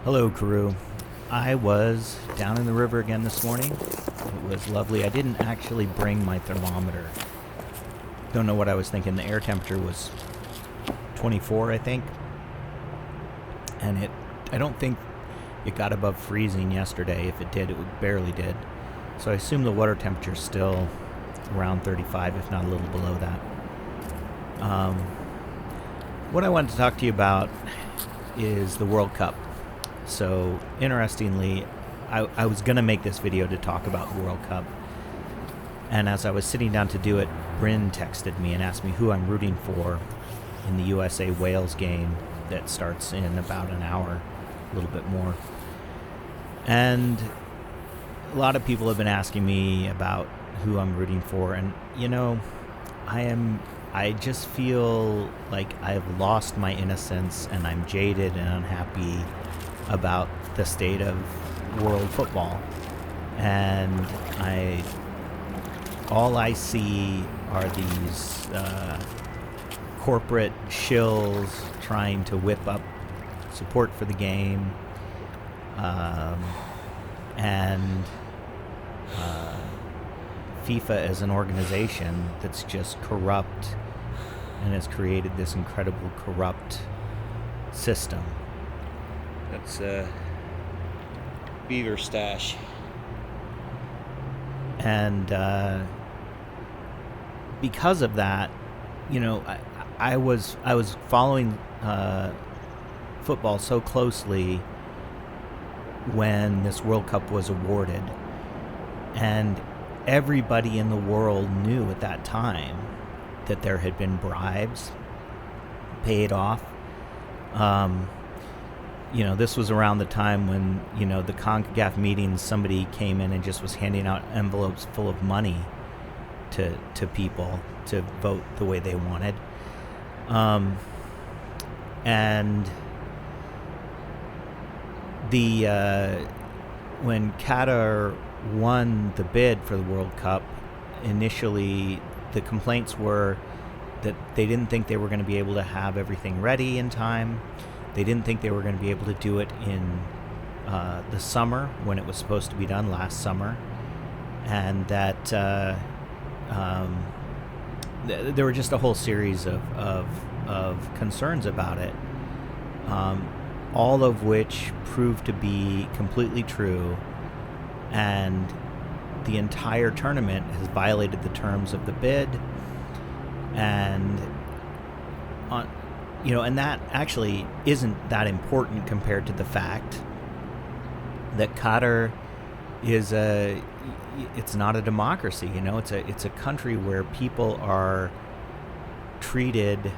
Hello, crew. I was down in the river again this morning. It was lovely. I didn't actually bring my thermometer. Don't know what I was thinking. The air temperature was 24, I think. And I don't think it got above freezing yesterday. If it did, it barely did. So I assume the water temperature is still around 35, if not a little below that. What I wanted to talk to you about is the World Cup. So, interestingly, I was going to make this video to talk about the World Cup. And as I was sitting down to do it, Bryn texted me and asked me who I'm rooting for in the USA-Wales game that starts in about an hour, a little bit more. And a lot of people have been asking me about who I'm rooting for. And, I just feel like I've lost my innocence and I'm jaded and unhappy about the state of world football. And all I see are these corporate shills trying to whip up support for the game, and FIFA as an organization that's just corrupt and has created this incredible corrupt system. That's beaver stash. And because of that, I was following football so closely when this World Cup was awarded, and everybody in the world knew at that time that there had been bribes paid off. This was around the time when, the CONCACAF meetings, somebody came in and just was handing out envelopes full of money to people to vote the way they wanted. And when Qatar won the bid for the World Cup, initially the complaints were that they didn't think they were going to be able to have everything ready in time. They didn't think they were going to be able to do it in the summer when it was supposed to be done last summer, and that there were just a whole series of concerns about it, all of which proved to be completely true, and the entire tournament has violated the terms of the bid, and and that actually isn't that important compared to the fact that Qatar it's not a democracy. It's a country where people are treated,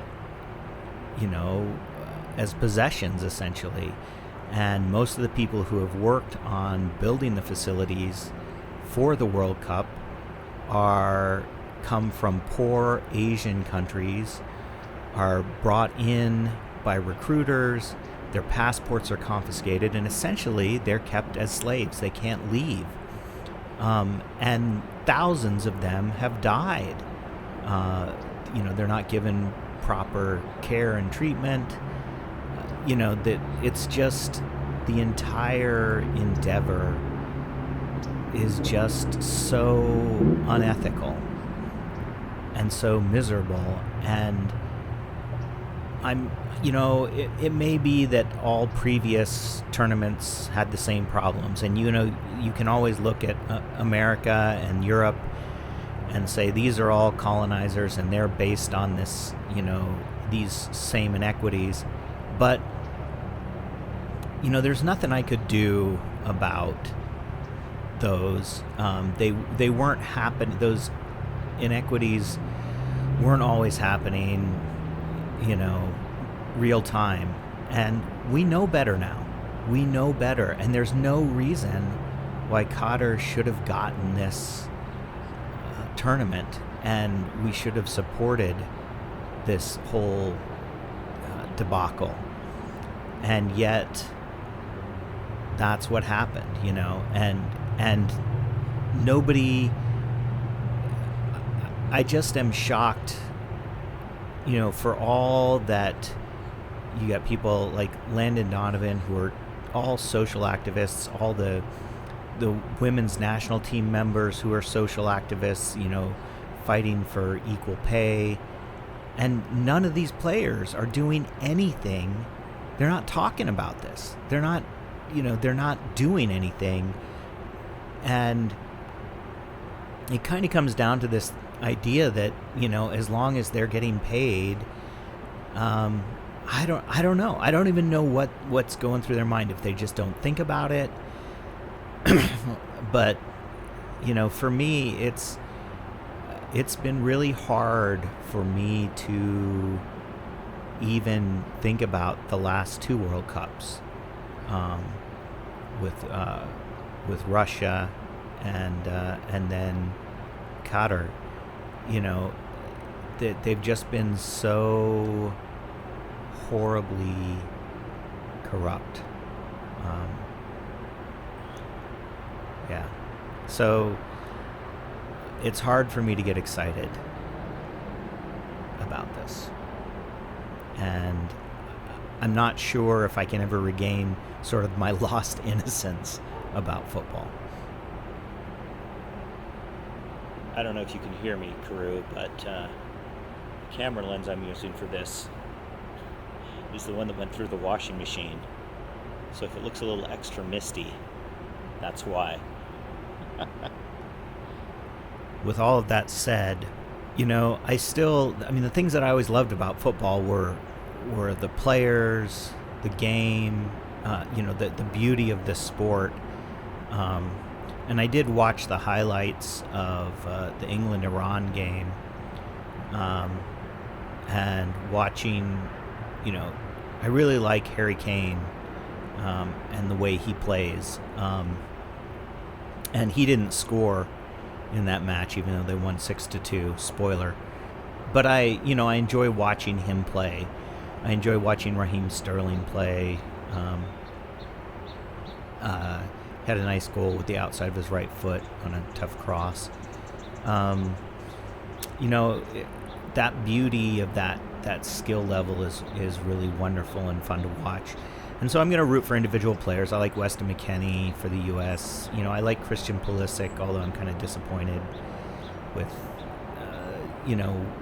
as possessions essentially. And most of the people who have worked on building the facilities for the World Cup come from poor Asian countries, are brought in by recruiters, their passports are confiscated, and essentially they're kept as slaves. They can't leave. And thousands of them have died. They're not given proper care and treatment. That it's just the entire endeavor is just so unethical and so miserable. And it may be that all previous tournaments had the same problems, and you can always look at America and Europe and say these are all colonizers and they're based on this, these same inequities. But there's nothing I could do about those. They weren't happening. Those inequities weren't always happening, real time. And we know better now. We know better. And there's no reason why Qatar should have gotten this tournament. And we should have supported this whole debacle. And yet, that's what happened, and nobody. I just am shocked, for all that you got people like Landon Donovan who are all social activists, all the women's national team members who are social activists, fighting for equal pay. And none of these players are doing anything. They're not talking about this. They're not doing anything. And it kind of comes down to this idea that, as long as they're getting paid, I don't know. I don't even know what's going through their mind, if they just don't think about it. But, for me, it's been really hard for me to even think about the last 2 World Cups, with Russia and then Qatar. They've just been so horribly corrupt. Yeah. So it's hard for me to get excited about this. And I'm not sure if I can ever regain sort of my lost innocence about football. I don't know if you can hear me, Karu, but the camera lens I'm using for this is the one that went through the washing machine. So if it looks a little extra misty, that's why. With all of that said, the things that I always loved about football were the players, the game, the beauty of the sport. And I did watch the highlights of the England-Iran game, and watching, I really like Harry Kane and the way he plays. And he didn't score in that match, even though they won 6-2. Spoiler. But I enjoy watching him play. I enjoy watching Raheem Sterling play. Had a nice goal with the outside of his right foot on a tough cross. That beauty of that skill level is really wonderful and fun to watch. And so I'm going to root for individual players. I like Weston McKennie for the U.S. I like Christian Pulisic, although I'm kind of disappointed with,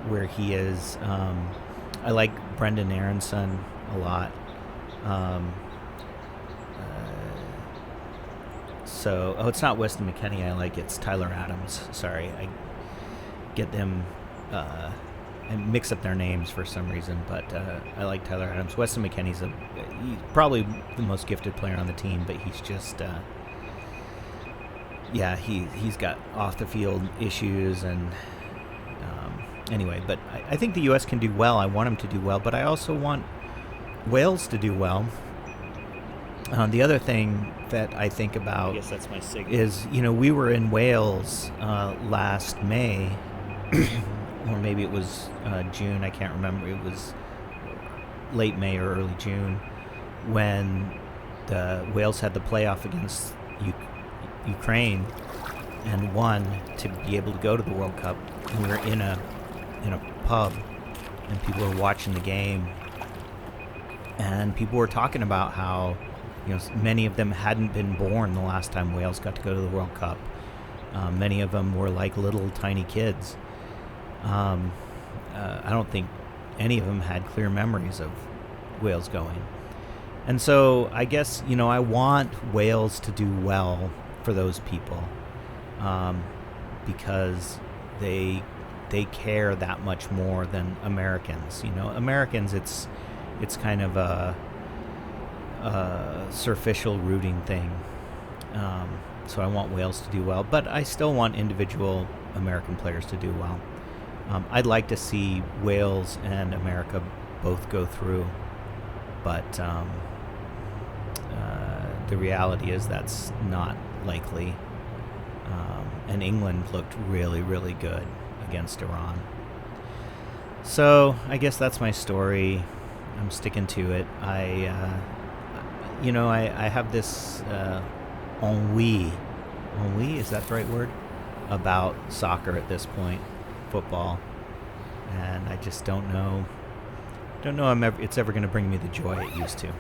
where he is. I like Brendan Aronson a lot. It's not Weston McKennie I like, it's Tyler Adams. Sorry, I get them... and mix up their names for some reason, but I like Tyler Adams. Weston McKennie's he's probably the most gifted player on the team, but he's just, he's got off the field issues, and anyway. But I think the U.S. can do well. I want them to do well, but I also want Wales to do well. The other thing that I think about, I guess that's my signal, is we were in Wales last May. Or maybe it was June, I can't remember. It was late May or early June when the Wales had the playoff against Ukraine and won to be able to go to the World Cup. And we were in a pub, and people were watching the game, and people were talking about how many of them hadn't been born the last time Wales got to go to the World Cup. Many of them were like little tiny kids. I don't think any of them had clear memories of Wales going. And so I guess, I want Wales to do well for those people, because they care that much more than Americans. Americans, it's kind of a superficial rooting thing. So I want Wales to do well, but I still want individual American players to do well. I'd like to see Wales and America both go through, but the reality is that's not likely. And England looked really, really good against Iran. So I guess that's my story. I'm sticking to it. I have this ennui, is that the right word? About soccer at this point. Football, and I just don't know it's ever going to bring me the joy it used to.